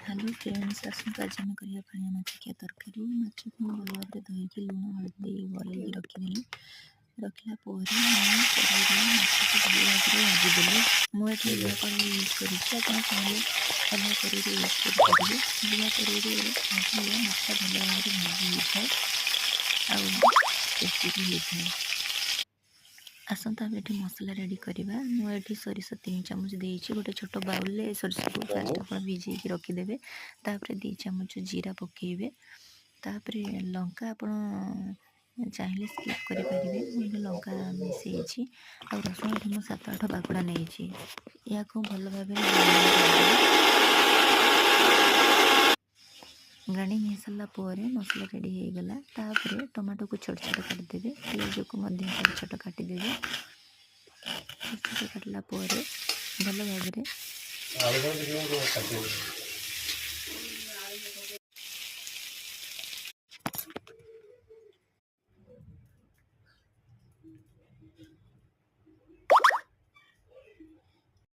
Hello friends आसतु आज आम करिया पानिया माछिया तरकारी माछ को भल भाव धोईकी लुण हलदी गलैकी रखिदेली रखला भाजीदेली मुझे लुआ कड़े यूज करें लुआ कड़े यूज करेंगे लुआ कड़े भाजिले माछा भल भाव भाजी होता है टेस्टी होता है। आसंता ये मसला रेडी करवा मुझे सोरिष 3 चामच देती गोटे छोट बाउल सोरिष को फास्ट आप भिजे रखिदे तापर 2 चामच जीरा पकेबे तापर लंका आप चाहिए स्किप करेंगे मुझे लंका मिसई आ रसुण ये 7-8 बागुड़ा नहीं या भल भाव ग्राइंडिंग हो सारा पर मसला रेडी हो गला तापर टमाटो को छोट छोट काटिदेवे पियाज को छोट छोट काटिदेवे छोट छोट काटला भल भाव